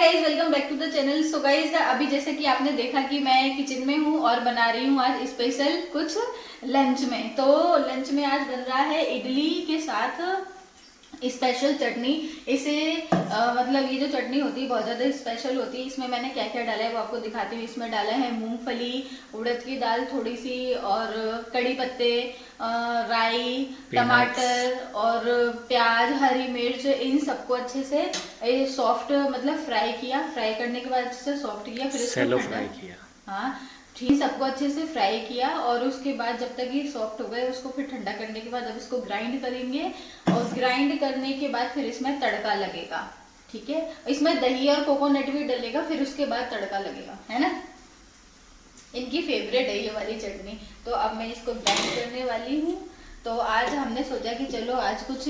Guys, welcome back to the channel. So guys, अभी जैसे कि आपने देखा कि मैं किचन में हूँ और बना रही हूँ आज स्पेशल कुछ लंच में। तो लंच में आज बन रहा है इडली के साथ स्पेशल चटनी। इसे मतलब ये जो चटनी होती है बहुत ज़्यादा स्पेशल होती है। इसमें मैंने क्या क्या डाला है वो आपको दिखाती हूँ। इसमें डाला है मूंगफली, उड़द की दाल थोड़ी सी, और कड़ी पत्ते, राई, टमाटर और प्याज, हरी मिर्च, इन सबको अच्छे से सॉफ्ट मतलब फ्राई किया। फ्राई करने के बाद अच्छे से सॉफ्ट किया, फिर इसको ठंडा। हाँ ठीक, सबको अच्छे से फ्राई किया और उसके बाद जब तक ये सॉफ्ट हो गए उसको फिर ठंडा करने के बाद अब इसको ग्राइंड करेंगे। और ग्राइंड करने के बाद फिर इसमें तड़का लगेगा। ठीक है, इसमें दही और कोकोनट भी डलेगा, फिर उसके बाद तड़का लगेगा, है ना। इनकी फेवरेट है ये वाली चटनी। तो अब मैं इसको ग्राइंड करने वाली हूँ। तो आज हमने सोचा कि चलो आज कुछ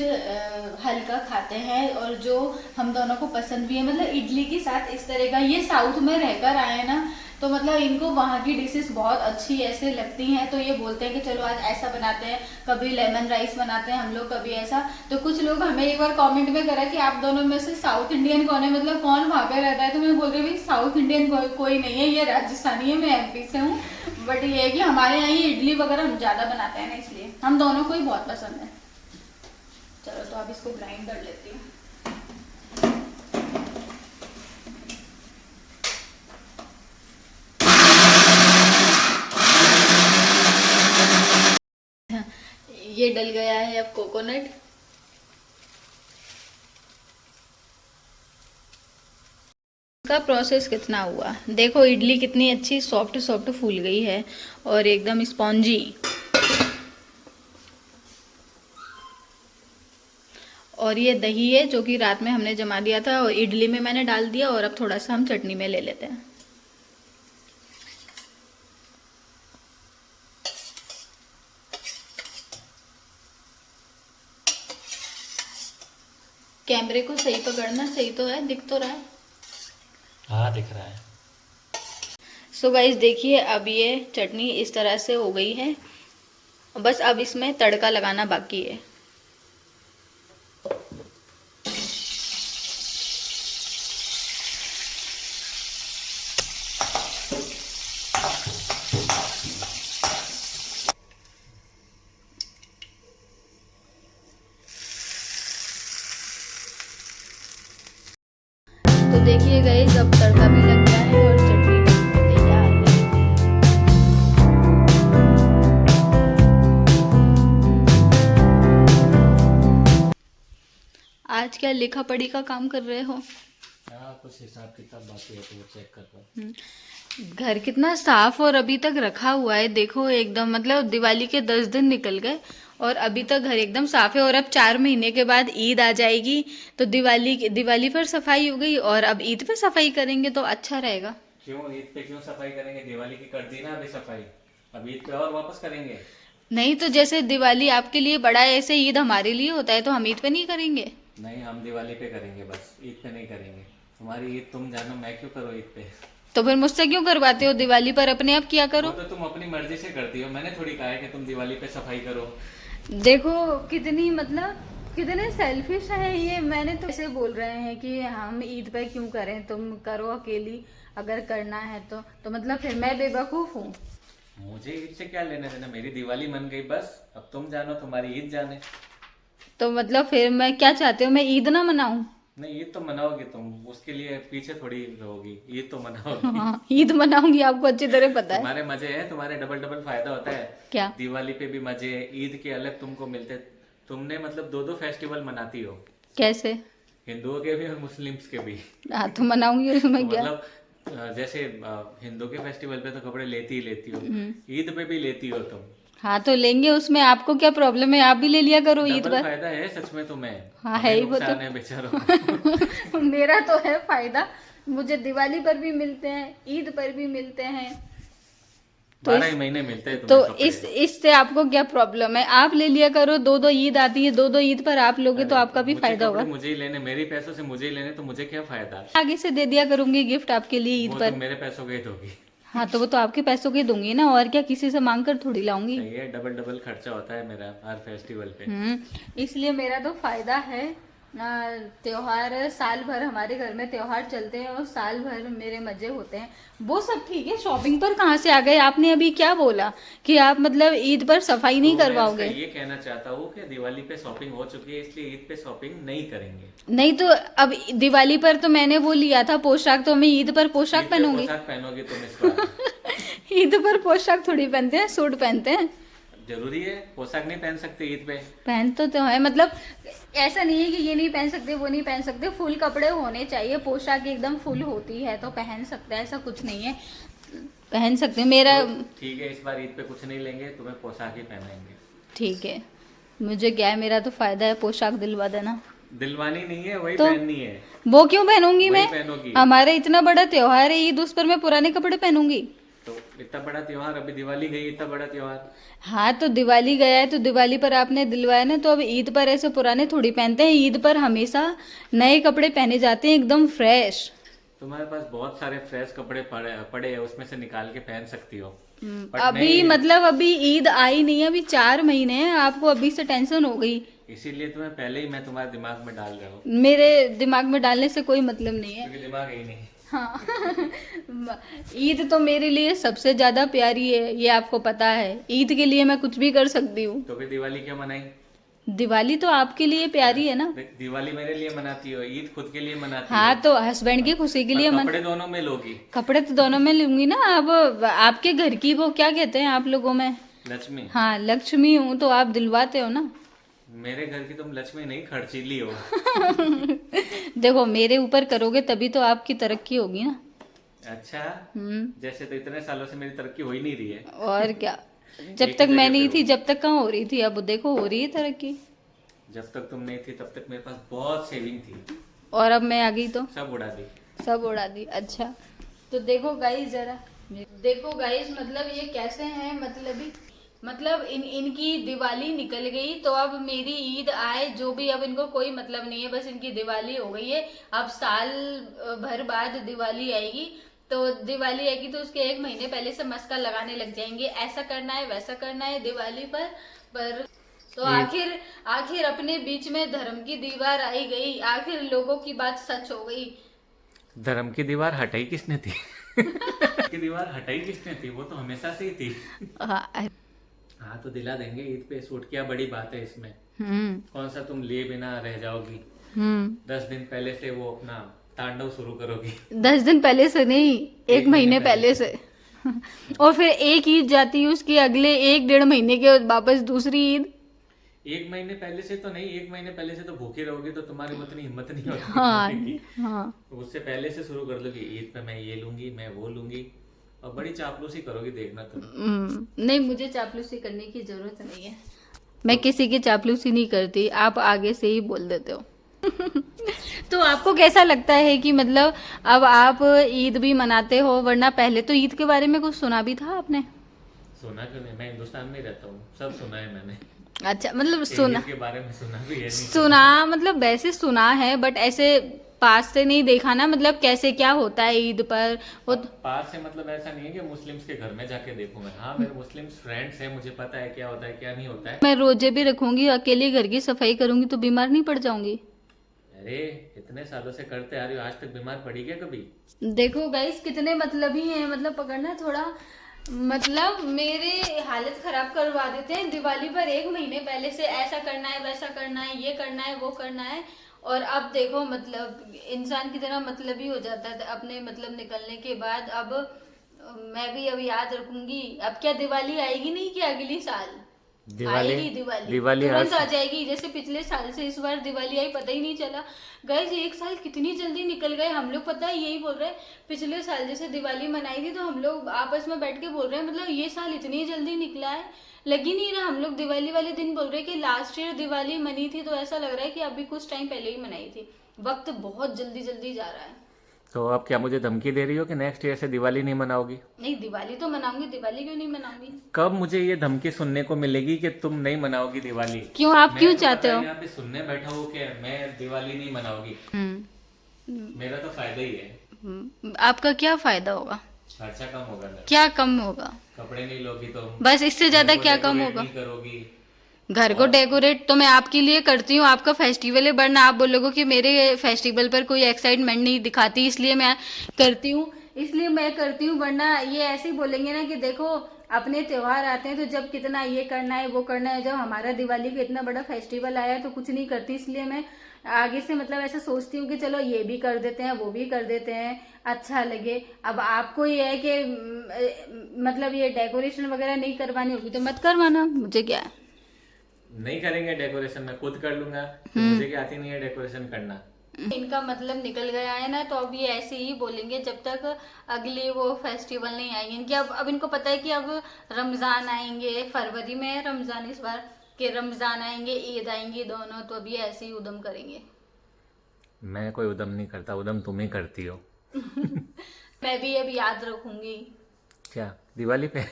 हल्का खाते हैं और जो हम दोनों को पसंद भी है, मतलब इडली के साथ इस तरह का। ये साउथ में रहकर आए हैं ना, तो मतलब इनको वहाँ की डिशेस बहुत अच्छी ऐसे लगती हैं, तो ये बोलते हैं कि चलो आज ऐसा बनाते हैं। कभी लेमन राइस बनाते हैं हम लोग, कभी ऐसा। तो कुछ लोग हमें एक बार कमेंट में करा कि आप दोनों में से साउथ इंडियन कौन है, मतलब कौन वहाँ पे रहता है। तो मैं बोल रही हूँ साउथ इंडियन कोई नहीं है, ये राजस्थानी है, मैं एमपी से हूँ। बट ये है कि हमारे यहाँ ये इडली वगैरह हम ज़्यादा बनाते हैं ना, इसलिए हम दोनों को ही बहुत पसंद है। चलो तो अब इसको ग्राइंड कर लेती हूँ। ये डल गया है अब कोकोनट। का प्रोसेस कितना हुआ देखो, इडली कितनी अच्छी सॉफ्ट सॉफ्ट फूल गई है और एकदम स्पॉन्जी। और ये दही है जो कि रात में हमने जमा दिया था और इडली में मैंने डाल दिया, और अब थोड़ा सा हम चटनी में ले लेते हैं। कैमरे को सही पकड़ना, सही तो है, दिख तो रहा है। हाँ दिख रहा है। सो गाइस देखिए, अब ये चटनी इस तरह से हो गई है। बस अब इसमें तड़का लगाना बाकी है। तो देखिए गाइस, अब तड़का भी लग गया है और चटनी भी तैयार है। आज क्या लिखा पढ़ी का काम कर रहे हो? हाँ कुछ हिसाब किताब बाकी है तो वो चेक कर लो। घर कितना साफ और अभी तक रखा हुआ है, देखो एकदम, मतलब दिवाली के 10 दिन निकल गए और अभी तक घर एकदम साफ है। और अब 4 महीने के बाद ईद आ जाएगी, तो दिवाली पर सफाई हो गई और अब ईद पे सफाई करेंगे तो अच्छा रहेगा। क्यों ईद पे क्यों सफाई करेंगे? दिवाली की कर दी ना अभी सफाई, अब ईद पे और वापस करेंगे। नहीं तो जैसे दिवाली आपके लिए बड़ा है, ऐसे ईद हमारे लिए होता है, तो हम ईद पे नहीं करेंगे? नहीं हम दिवाली पे करेंगे, बस ईद पे नहीं करेंगे। तुम्हारी ईद तुम जानो, मैं क्यों करूँ ईद पे? तो फिर मुझसे क्यों करवाते हो? दिवाली पर अपने आप किया करो। वो तो तुम अपनी मर्जी से करती हो, मैंने थोड़ी कहा है कि तुम दिवाली पे सफाई करो। देखो कितनी, मतलब कितने सेल्फिश है ये। मैंने तो ऐसे बोल रहे हैं कि हम ईद पे क्यों करें, तुम करो अकेली अगर करना है तो मतलब फिर मैं बेवकूफ हूँ? मुझे ईद से क्या लेना देना, मेरी दिवाली मन गई बस। अब तुम जानो, तुम्हारी ईद जाने। तो मतलब फिर मैं क्या चाहते हो, मैं ईद ना मनाऊं? नहीं ईद तो मनाओगी तुम, उसके लिए पीछे थोड़ी रहोगी, ईद तो मनाओगी। हाँ ईद मनाऊंगी, आपको अच्छी तरह पता है। तुम्हारे मजे हैं, तुम्हारे डबल डबल फायदा होता है। क्या? दिवाली पे भी मजे, ईद के अलग तुमको मिलते। तुमने मतलब दो दो फेस्टिवल मनाती हो, कैसे? हिंदुओं के भी और मुस्लिम्स के भी। हाँ तो मनाऊंगी, तो उसमें क्या। मतलब जैसे हिंदू के फेस्टिवल पे तो कपड़े लेती ही लेती हो, ईद पे भी लेती हो तुम। हाँ तो लेंगे, उसमें आपको क्या प्रॉब्लम है? आप भी ले लिया करो ईद डबल पर। फायदा है सच में तुम्हें। हाँ है हमें ही वो तो। नुकसान है बेचारों को। मेरा तो है फायदा, मुझे दिवाली पर भी मिलते हैं, ईद पर भी मिलते हैं। तो 12 ही महीने मिलते हैं तो तुम्हें कपड़े। इससे आपको क्या प्रॉब्लम है? आप ले लिया करो, दो दो ईद आती है, दो दो ईद पर आप लोगे तो अरे आपका भी मुझे फायदा कपड़े होगा। मुझे ही लेने, मेरे पैसों से मुझे ही लेने, तो मुझे क्या फायदा? आगे से दे दिया करूंगी गिफ्ट आपके लिए ईद वो पर। तो मेरे पैसों के ही दोगी। हाँ तो वो तो आपके पैसों के दूंगी ना, और क्या, किसी से मांग कर थोड़ी लाऊंगी। सही है, डबल डबल खर्चा होता है मेरा हर फेस्टिवल पे। इसलिए मेरा तो फायदा है। त्योहार साल भर हमारे घर में त्योहार चलते हैं और साल भर मेरे मजे होते हैं, वो सब ठीक है। शॉपिंग पर कहाँ से आ गए? आपने अभी क्या बोला कि आप मतलब ईद पर सफाई नहीं तो मैं करवाओगे? उसका ये कहना चाहता हूँ कि दिवाली पे शॉपिंग हो चुकी है, इसलिए ईद पे शॉपिंग नहीं करेंगे। नहीं तो अब दिवाली पर तो मैंने वो लिया था पोशाक, तो मैं ईद पर पोशाक ईद पे पहनूंगी? पोशाक पहनोगे तुम इस बार? ईद पर पोशाक थोड़ी पहनते हैं, सूट पहनते हैं। जरूरी है? पोशाक नहीं पहन सकते ईद पे? पहन तो है, मतलब ऐसा नहीं है कि ये नहीं पहन सकते वो नहीं पहन सकते, फुल कपड़े होने चाहिए, पोशाक एकदम फुल होती है तो पहन सकते हैं, ऐसा कुछ नहीं है, पहन सकते हैं। मेरा तो ठीक है, इस बार ईद पे कुछ नहीं लेंगे, तुम्हें पोशाक ही पहनाएंगे। ठीक है, मुझे क्या है, मेरा तो फायदा है, पोशाक दिलवा देना। दिलवानी नहीं है, वही तो पहननी है। वो क्यों पहनूंगी वही मैं? पहनोगी। हमारा इतना बड़ा त्योहार है ईद, उस पर मैं पुराने कपड़े पहनूंगी? तो इतना बड़ा त्योहार, अभी दिवाली गई, इतना बड़ा त्योहार। हाँ तो दिवाली गया है तो दिवाली पर आपने दिलवाया ना, तो अब ईद पर ऐसे पुराने थोड़ी पहनते हैं, ईद पर हमेशा नए कपड़े पहने जाते हैं एकदम फ्रेश। तुम्हारे पास बहुत सारे फ्रेश कपड़े पड़े हैं, उसमें से निकाल के पहन सकती हो। But अभी नहीं, मतलब अभी ईद आई नहीं है, अभी 4 महीने हैं, आपको अभी से टेंशन हो गई? इसीलिए तुम्हें पहले ही मैं तुम्हारे दिमाग में डाल रहा हूँ, मेरे दिमाग में डालने से कोई मतलब नहीं है। क्योंकि दिमाग ही नहीं। हाँ ईद तो मेरे लिए सबसे ज्यादा प्यारी है, ये आपको पता है, ईद के लिए मैं कुछ भी कर सकती हूँ। तो फिर दिवाली क्यों मनाई? दिवाली तो आपके लिए प्यारी है ना। दिवाली मेरे लिए मनाती हो, ईद खुद के लिए मनाती हाँ हो। तो हस्बैंड की खुशी के लिए और कपड़े दोनों में लोगी? कपड़े तो दोनों में लूंगी ना। अब आपके घर की वो क्या कहते हैं आप लोगों में? लक्ष्मी। हाँ लक्ष्मी हूँ, तो आप दिलवाते हो ना। मेरे घर की तुम लक्ष्मी नहीं, खर्चीली हो। देखो मेरे ऊपर करोगे तभी तो आपकी तरक्की होगी ना। अच्छा, जैसे तो इतने सालों से मेरी तरक्की हो ही नहीं रही है। और क्या, जब एक तक ही मैं जगह नहीं पे थी, हो। जब तक कहाँ हो रही थी, अब देखो हो रही है तरक्की। जब तक तुम नहीं थी तब तक मेरे पास बहुत सेविंग थी, और अब मैं आ गई तो सब उड़ा दी। सब उड़ा दी। अच्छा तो देखो गाइस, जरा देखो गाइस, मतलब ये कैसे हैं, मतलब इनकी दिवाली निकल गई तो अब मेरी ईद आए जो भी, अब इनको कोई मतलब नहीं है, बस इनकी दिवाली हो गई है। अब साल भर बाद दिवाली आएगी, तो दिवाली आएगी तो उसके 1 महीने पहले से मस्का लगाने लग जाएंगे, ऐसा करना है वैसा करना है दिवाली पर तो आखिर अपने बीच में धर्म की दीवार आई गई, आखिर लोगों की बात सच हो गई। धर्म की दीवार हटाई किसने थी? की दीवार हटाई किसने थी? वो तो हमेशा से ही थी। हाँ तो दिला देंगे ईद पे सूट, क्या बड़ी बात है इसमें? कौन सा तुम लिए बिना रह जाओगी? 10 दिन पहले से वो अपना तांडव शुरू करोगी। 10 दिन पहले से नहीं, 1 महीने पहले से। और फिर एक ईद जाती है, उसके अगले 1-1.5 महीने के बाद वापस दूसरी ईद। 1 महीने पहले से तो नहीं, 1 महीने पहले से तो भूखी रहोगी तो तुम्हारी उतनी हिम्मत नहीं होती। हाँ हाँ उससे पहले से शुरू कर दोगी, ईद पे मैं ये लूंगी, मैं वो लूंगी, और बड़ी चापलूसी करोगी, देखना तुम। नहीं, मुझे चापलूसी करने की जरूरत नहीं है, मैं किसी की चापलूसी नहीं करती, आप आगे से ही बोल देते हो। तो आपको कैसा लगता है कि मतलब अब आप ईद भी मनाते हो, वरना पहले तो ईद के बारे में कुछ सुना भी था आपने? सुना क्यों नहीं, मैं हिंदुस्तान में रहता हूँ, सब सुना है मैंने। अच्छा, मतलब सुना ईद के बारे में सुना भी है? नहीं सुना मतलब वैसे सुना है, बट ऐसे पास से नहीं देखा ना, मतलब कैसे क्या होता है ईद पर वो पास से मतलब ऐसा नहीं है कि मुस्लिम्स के घर में जाके देखूं मैं। हाँ मेरे मुस्लिम फ्रेंड्स हैं, मुझे पता है क्या होता है क्या नहीं होता है। मैं रोजे भी रखूंगी, अकेले घर की सफाई करूंगी तो बीमार नहीं पड़ जाऊंगी? अरे इतने सालों से करते आ रही हो, आज तक बीमार पड़ी क्या कभी? देखो गाइस कितने मतलब ही हैं, मतलब पकड़ना थोड़ा, मतलब मेरे हालत खराब करवा देते हैं। दिवाली पर 1 महीने पहले से ऐसा करना है वैसा करना है, ये करना है वो करना है, और अब देखो मतलब इंसान की तरह मतलब ही हो जाता है अपने मतलब निकलने के बाद। अब मैं भी अब याद रखूंगी, अब क्या दिवाली आएगी नहीं कि अगली साल आएगी दिवाली तुरंत आ जाएगी, जैसे पिछले साल से इस बार दिवाली आई पता ही नहीं चला। गाइस 1 साल कितनी जल्दी निकल गए, हम लोग पता है यही बोल रहे हैं, पिछले साल जैसे दिवाली मनाई थी तो हम लोग आपस में बैठ के बोल रहे हैं मतलब ये साल इतनी जल्दी निकला है, लग ही नहीं रहा। हम लोग दिवाली वाले दिन बोल रहे हैं कि लास्ट ईयर दिवाली मनी थी, तो ऐसा लग रहा है कि अभी कुछ टाइम पहले ही मनाई थी। वक्त बहुत जल्दी जल्दी जा रहा है। तो अब क्या मुझे धमकी दे रही हो कि नेक्स्ट ईयर से दिवाली नहीं मनाओगी? नहीं, दिवाली तो मनाऊंगी, दिवाली क्यों नहीं मनाऊंगी? कब मुझे ये धमकी सुनने को मिलेगी कि तुम नहीं मनाओगी दिवाली? क्यों, आप क्यों चाहते हो? यहाँ पे सुनने बैठा हूँ कि मैं दिवाली नहीं मनाऊंगी। मेरा तो फायदा ही है। आपका क्या फायदा होगा? खर्चा कम होगा मेरा। क्या कम होगा? कपड़े नहीं लोगी तो बस इससे ज्यादा क्या कम होगा? नहीं करोगी। घर को डेकोरेट तो मैं आपके लिए करती हूँ, आपका फेस्टिवल है, वरना आप बोलोगे कि मेरे फेस्टिवल पर कोई एक्साइटमेंट नहीं दिखाती, इसलिए मैं करती हूँ, वरना ये ऐसे ही बोलेंगे ना कि देखो अपने त्योहार आते हैं तो जब कितना ये करना है वो करना है, जब हमारा दिवाली का इतना बड़ा फेस्टिवल आया तो कुछ नहीं करती। इसलिए मैं आगे से मतलब ऐसा सोचती हूँ कि चलो ये भी कर देते हैं, वो भी कर देते हैं, अच्छा लगे। अब आपको ये है कि मतलब ये डेकोरेशन वगैरह नहीं करवानी होगी तो मत करवाना, मुझे क्या है। नहीं करेंगे डेकोरेशन, मैं खुद कर लूंगा, मुझे क्या आती नहीं है डेकोरेशन करना। इनका मतलब निकल गया है ना, तो अब ये ऐसे ही बोलेंगे जब तक अगली वो फेस्टिवल नहीं आएंगे इनके। अब इनको पता है कि अब रमज़ान आएंगे, फरवरी में है रमज़ान इस बार, कि रमज़ान आएंगे, ईद आएंगी दोनों, तो अब ये ऐसे ही उदम करेंगे। मैं कोई उदम नहीं करता, उदम तुम ही करती हो। मैं भी अब याद रखूंगी। क्या दिवाली पे?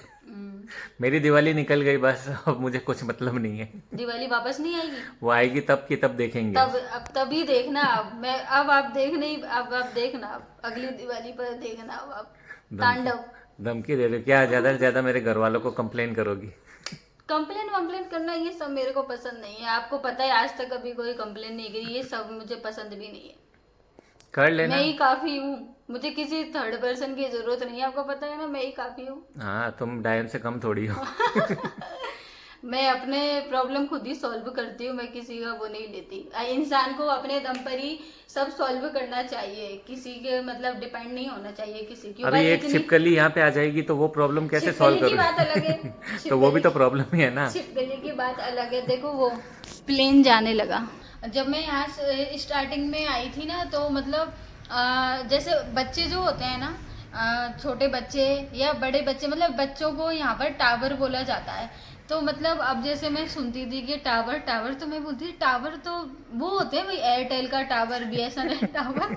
मेरी दिवाली निकल गई बस, अब मुझे कुछ मतलब नहीं है। दिवाली वापस नहीं आएगी, वो आएगी तब की तब देखेंगे। तभी देखना। अब आप देखना, अब अगली दिवाली पर देखना। अब आप तांडव धमकी दे रहे हो क्या? ज्यादा से ज्यादा मेरे घर वालों को कंप्लेन करोगी? कंप्लेन करना ये सब मेरे को पसंद नहीं है। आपको पता है आज तक कभी कोई कंप्लेन नहीं की, ये सब मुझे पसंद भी नहीं है। कर लेना, मैं ही काफी हूँ, मुझे किसी थर्ड पर्सन की जरूरत नहीं है, आपको पता है ना, मैं ही काफी हूँ। हाँ, तुम डायन से कम थोड़ी हो। मैं अपने प्रॉब्लम खुद ही सॉल्व करती हूँ, मैं किसी का वो नहीं लेती। इंसान को अपने दम पर ही सब सॉल्व करना चाहिए, किसी के मतलब डिपेंड नहीं होना चाहिए किसी की। अभी एक छिपकली यहाँ पे आ जाएगी तो वो प्रॉब्लम कैसे सॉल्व करोगे? बात अलग है। तो वो भी तो प्रॉब्लम ही है ना। छिपकली की बात अलग है। देखो वो प्लेन जाने लगा। जब मैं यहाँ स्टार्टिंग में आई थी ना, तो मतलब जैसे बच्चे जो होते हैं ना, छोटे बच्चे या बड़े बच्चे, मतलब बच्चों को यहाँ पर टावर बोला जाता है। तो मतलब अब जैसे मैं सुनती थी कि टावर, तो मैं बोलती थी टावर तो वो होते हैं भाई, एयरटेल का टावर, BSNL टावर।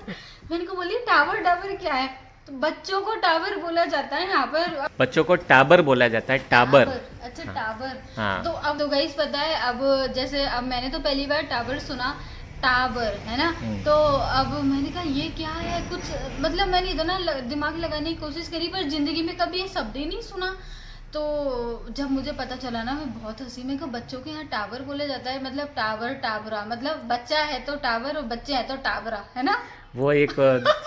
मैं इनको बोली टावर क्या है? तो बच्चों को टावर बोला जाता है यहाँ पर। बच्चों को टावर बोला जाता है, टावर। अच्छा हाँ। टावर हाँ। तो अब तो गाइस पता है, अब जैसे अब मैंने तो पहली बार टावर सुना, टावर है ना, तो अब मैंने कहा ये क्या है, कुछ मतलब मैंने इतना दिमाग लगाने की कोशिश करी, पर जिंदगी में कभी ये शब्द ही नहीं सुना। तो जब मुझे पता चला ना, मैं बहुत हंसी में, कहा बच्चों के यहाँ टावर बोला जाता है, मतलब टावर, टावरा, मतलब बच्चा है तो टावर और बच्चे हैं तो टावरा, है ना। वो एक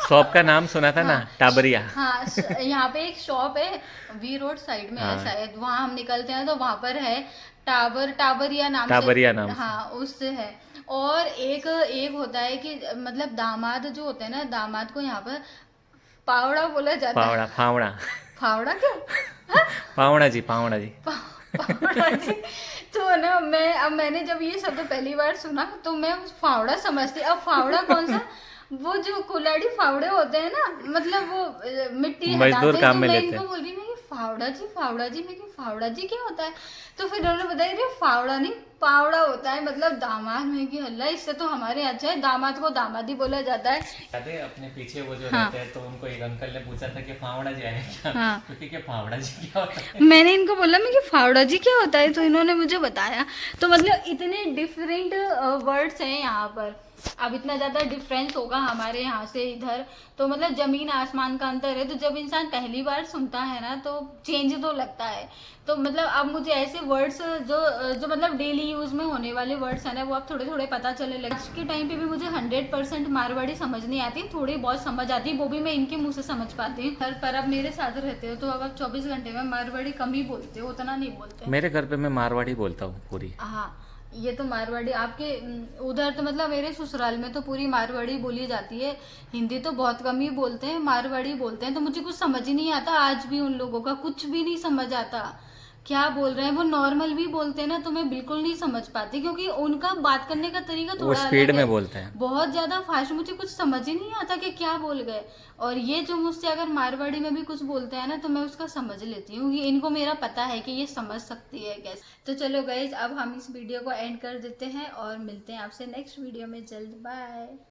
शॉप का नाम सुना था ना, टाबरिया। हाँ, यहाँ पे एक शॉप है वी रोड साइड में है शायद, वहाँ हम निकलते हैं तो वहाँ पर है टाबरिया नाम। हाँ, उससे है। और एक होता है कि मतलब दामाद जो होते हैं ना, दामाद को यहाँ पर पावड़ा बोला जाता है। फावड़ा क्या? पावड़ा जी। पावड़ा जी। तो ना मैंने जब ये शब्द पहली बार सुना तो मैं फावड़ा समझती। अब फावड़ा कौन सा? वो जो कुल्हाड़ी फावड़े होते हैं ना, मतलब वो मिट्टी मजदूर काम में लेते हैं। इनको बोल रही मैं फावड़ा जी, मैं फावड़ा जी क्या होता है? तो फिर उन्होंने बताया फावड़ा नहीं, पावड़ा होता है, मतलब दामाद में कि अल्लाह, इससे तो हमारे अच्छा है, दामाद को दामाद ही बोला जाता है। अपने पीछे वो जो रहते हैं, तो उनको एक अंकल ने पूछा था कि फावड़ा जी आए क्या? हाँ। तो क्या फावड़ा जी क्या होता है? मैंने इनको बोला मैं कि फावड़ा जी क्या होता है, तो इन्होंने मुझे बताया। तो मतलब इतने डिफरेंट वर्ड्स हैं यहाँ पर। अब इतना ज़्यादा डिफरेंस होगा हमारे यहाँ से इधर, तो मतलब ज़मीन आसमान का अंतर है। तो जब इंसान पहली बार सुनता है ना, तो चेंज तो लगता है। तो मतलब अब मुझे ऐसे वर्ड्स जो मतलब डेली यूज़ में होने वाले वर्ड्स हैं ना, वो अब थोड़े थोड़े पता चलने लगे। आज के टाइम पे भी मुझे 100% मारवाड़ी समझ नहीं आती, थोड़ी बहुत समझ आती है, वो भी मैं इनके मुँह से समझ पाती हूँ। पर अब मेरे साथ रहते हो तो अब आप 24 घंटे में मारवाड़ी कम ही बोलते हो, उतना नहीं बोलते। मेरे घर पे मैं मारवाड़ी बोलता हूँ पूरी। हाँ, ये तो मारवाड़ी आपके उधर, तो मतलब मेरे ससुराल में तो पूरी मारवाड़ी बोली जाती है। हिंदी तो बहुत कम ही बोलते हैं, मारवाड़ी बोलते हैं। तो मुझे कुछ समझ ही नहीं आता, आज भी उन लोगों का कुछ भी नहीं समझ आता क्या बोल रहे हैं। वो नॉर्मल भी बोलते हैं ना, तो मैं बिल्कुल नहीं समझ पाती, क्योंकि उनका बात करने का तरीका थोड़ा स्पीड में बोलते हैं, बहुत ज्यादा फास्ट। मुझे कुछ समझ ही नहीं आता कि क्या बोल गए। और ये जो मुझसे अगर मारवाड़ी में भी कुछ बोलते हैं ना, तो मैं उसका समझ लेती हूँ कि इनको मेरा पता है कि ये समझ सकती है कैसे। तो चलो गाइज, अब हम इस वीडियो को एंड कर देते हैं और मिलते हैं आपसे नेक्स्ट वीडियो में जल्द। बाय।